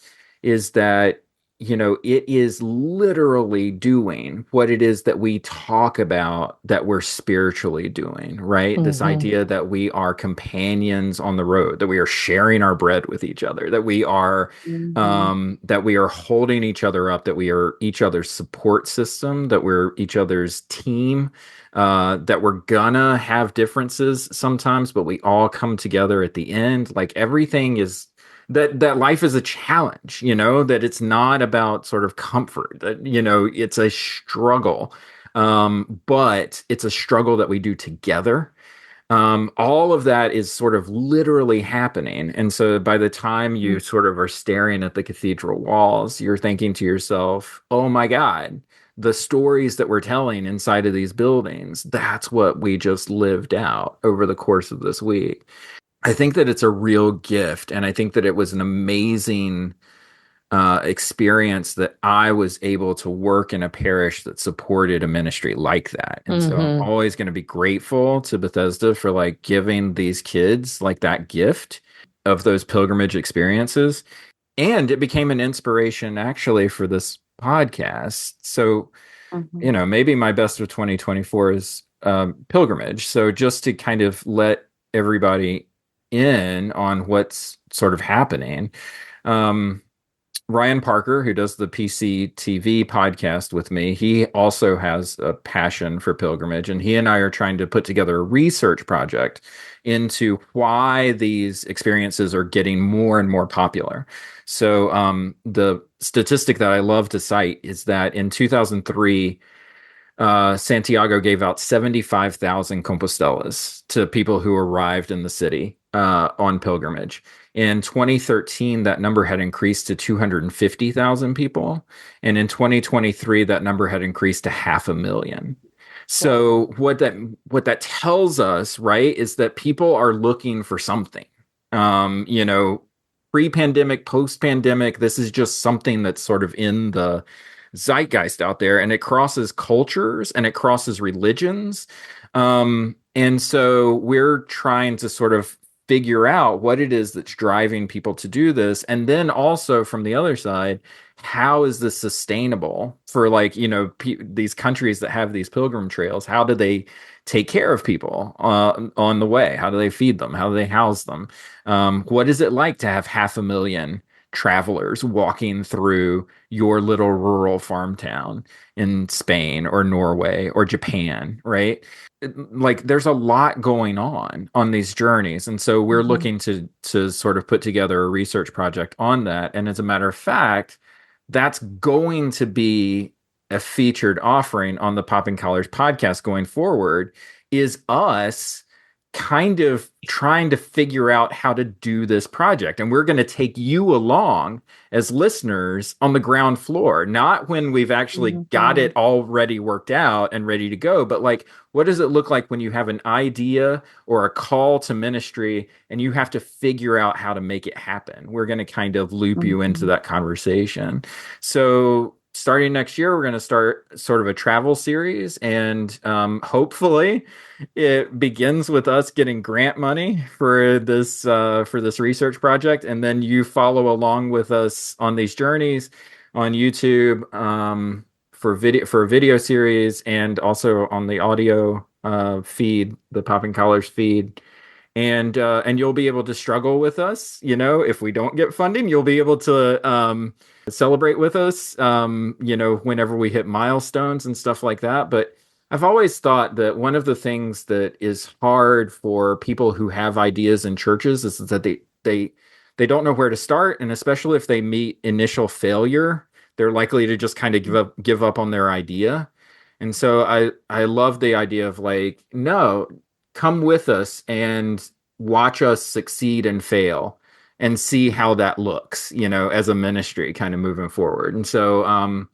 is that, it is literally doing what it is that we talk about that we're spiritually doing, right? This idea that we are companions on the road, that we are sharing our bread with each other, that we are holding each other up, that we are each other's support system, that we're each other's team, that we're gonna have differences sometimes, but we all come together at the end. Like everything is that life is a challenge, that it's not about sort of comfort, that, it's a struggle. But it's a struggle that we do together. All of that is sort of literally happening. And so by the time you sort of are staring at the cathedral walls, you're thinking to yourself, oh my God, the stories that we're telling inside of these buildings, that's what we just lived out over the course of this week. I think that it's a real gift. And I think that it was an amazing experience that I was able to work in a parish that supported a ministry like that. And so I'm always going to be grateful to Bethesda for like giving these kids like that gift of those pilgrimage experiences. And it became an inspiration actually for this podcast. So, maybe my best of 2024 is pilgrimage. So just to kind of let everybody in on what's sort of happening. Ryan Parker, who does the PCTV podcast with me, he also has a passion for pilgrimage, and he and I are trying to put together a research project into why these experiences are getting more and more popular. So the statistic that I love to cite is that in 2003, Santiago gave out 75,000 Compostelas to people who arrived in the city on pilgrimage. In 2013, that number had increased to 250,000 people. And in 2023, that number had increased to 500,000. So what that tells us, right, is that people are looking for something. Pre-pandemic, post-pandemic, this is just something that's sort of in the zeitgeist out there, and it crosses cultures and it crosses religions. And so we're trying to sort of figure out what it is that's driving people to do this. And then also from the other side, how is this sustainable for these countries that have these pilgrim trails? How do they take care of people on the way? How do they feed them? How do they house them? What is it like to have 500,000 travelers walking through your little rural farm town in Spain or Norway or Japan, right? There's a lot going on these journeys. And so we're looking to sort of put together a research project on that. And as a matter of fact, that's going to be a featured offering on the Popping Collars podcast going forward, is us kind of trying to figure out how to do this project. And we're going to take you along as listeners on the ground floor, not when we've actually got it already worked out and ready to go, but what does it look like when you have an idea or a call to ministry and you have to figure out how to make it happen? We're going to kind of loop you into that conversation. So starting next year, we're going to start sort of a travel series, and hopefully it begins with us getting grant money for this research project, and then you follow along with us on these journeys on YouTube for a video series, and also on the audio feed, the Popping Collars feed. And you'll be able to struggle with us. If we don't get funding, you'll be able to celebrate with us, whenever we hit milestones and stuff like that. But I've always thought that one of the things that is hard for people who have ideas in churches is that they don't know where to start. And especially if they meet initial failure, they're likely to just kind of give up on their idea. And so I love the idea of no, come with us and watch us succeed and fail and see how that looks, as a ministry kind of moving forward. And so,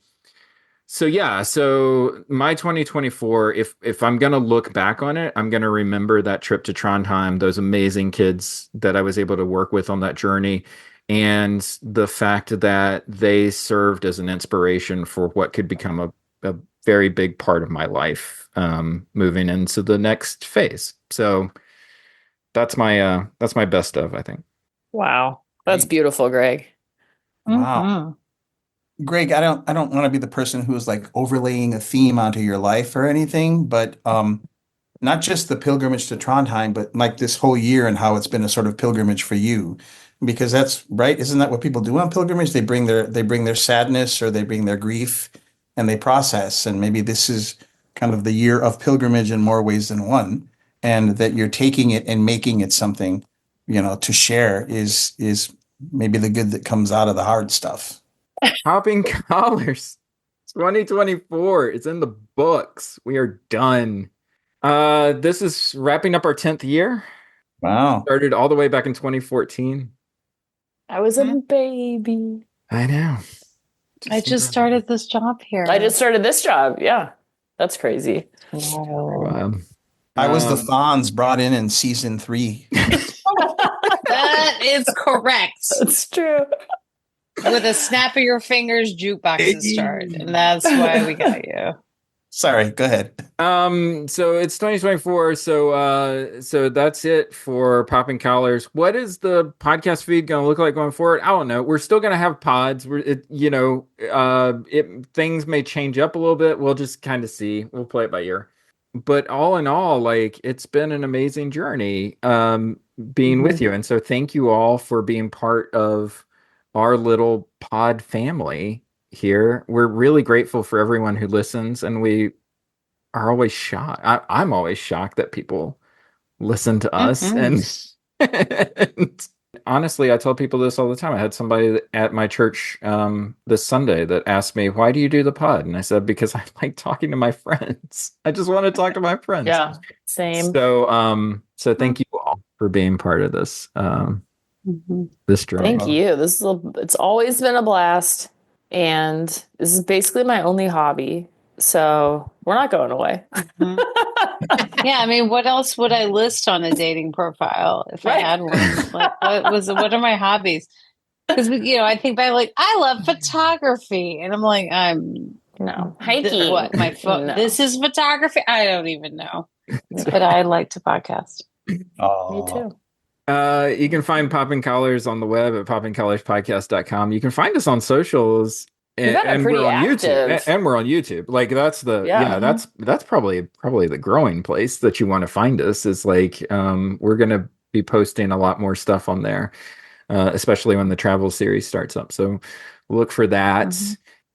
so my 2024, if I'm going to look back on it, I'm going to remember that trip to Trondheim, those amazing kids that I was able to work with on that journey, and the fact that they served as an inspiration for what could become a very big part of my life, moving into the next phase. So that's my best of, I think. Wow. That's beautiful, Greg. Wow. Greg, I don't want to be the person who's overlaying a theme onto your life or anything, but not just the pilgrimage to Trondheim, but this whole year and how it's been a sort of pilgrimage for you, because that's right. Isn't that what people do on pilgrimage? They bring their sadness, or they bring their grief, and they process. And maybe this is kind of the year of pilgrimage in more ways than one, and that you're taking it and making it something, to share is maybe the good that comes out of the hard stuff. Popping Collars 2024. It's in the books. We are done. This is wrapping up our 10th year. Wow. Started all the way back in 2014. I was a baby. I know. I just started this job here. I just started this job. Yeah. That's crazy. Wow. I was the Fonz brought in season 3. That is correct. It's true. With a snap of your fingers, jukeboxes start, and that's why we got you. Sorry, go ahead. So it's 2024. So that's it for Popping Collars. What is the podcast feed going to look like going forward? I don't know. We're still going to have pods. Things may change up a little bit. We'll just kind of see. We'll play it by ear. But all in all, it's been an amazing journey being with you. And so thank you all for being part of our little pod family here. We're really grateful for everyone who listens, and we are always shocked. I'm always shocked that people listen to us, and Honestly, I tell people this all the time. I had somebody at my church this Sunday that asked me, "Why do you do the pod?" And I said, "Because I like talking to my friends. I just want to talk to my friends." Yeah, same. So thank you all for being part of this this journey. Thank you. It's always been a blast, and this is basically my only hobby. So we're not going away. Yeah, I mean, what else would I list on a dating profile if I had one? Like, what are my hobbies? Because I think by I love photography, and I'm like, hiking. What my phone? No. This is photography. I don't even know, but I like to podcast. Me too. You can find Popping Collars on the web at poppingcollarspodcast.com. You can find us on socials. And we're on YouTube. And we're on YouTube. Like that's that's probably the growing place that you want to find us. Is like we're gonna be posting a lot more stuff on there, especially when the travel series starts up. So look for that.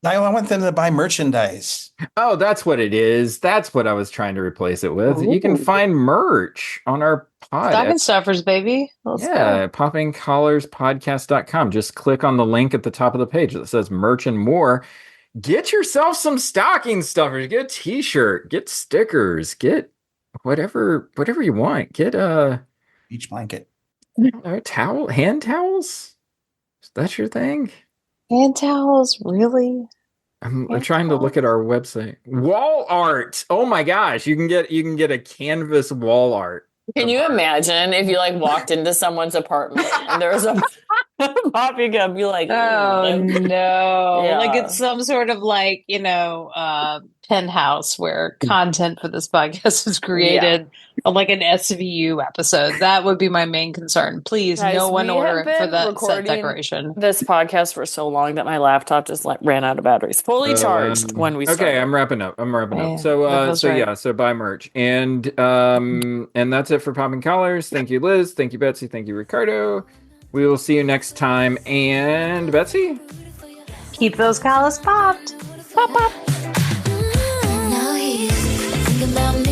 Niall, I want them to buy merchandise. Oh, that's what it is. That's what I was trying to replace it with. You can find merch on our pod. Stocking stuffers, baby. Let's go. poppingcollarspodcast.com. Just click on the link at the top of the page that says merch and more. Get yourself some stocking stuffers. Get a t-shirt. Get stickers. Get whatever you want. Get a beach blanket. Towel, hand towels. That's your thing? Hand towels, really? I'm trying to look at our website. Wall art. Oh my gosh, you can get a canvas wall art. Can you imagine if you walked into someone's apartment and there was a popping up? Be like, oh no! Yeah. Like it's some sort of penthouse where content for this podcast was created, like an SVU episode. That would be my main concern. Please, guys, no one order it for that set recording decoration. This podcast for so long that my laptop just ran out of batteries. Fully charged when we started. Okay, I'm wrapping up. So buy merch, and that's it for Popping Collars. Thank you, Liz. Thank you, Betsy. Thank you, Ricardo. We will see you next time. And Betsy, keep those collars popped. Pop, pop. Now he's thinking about me.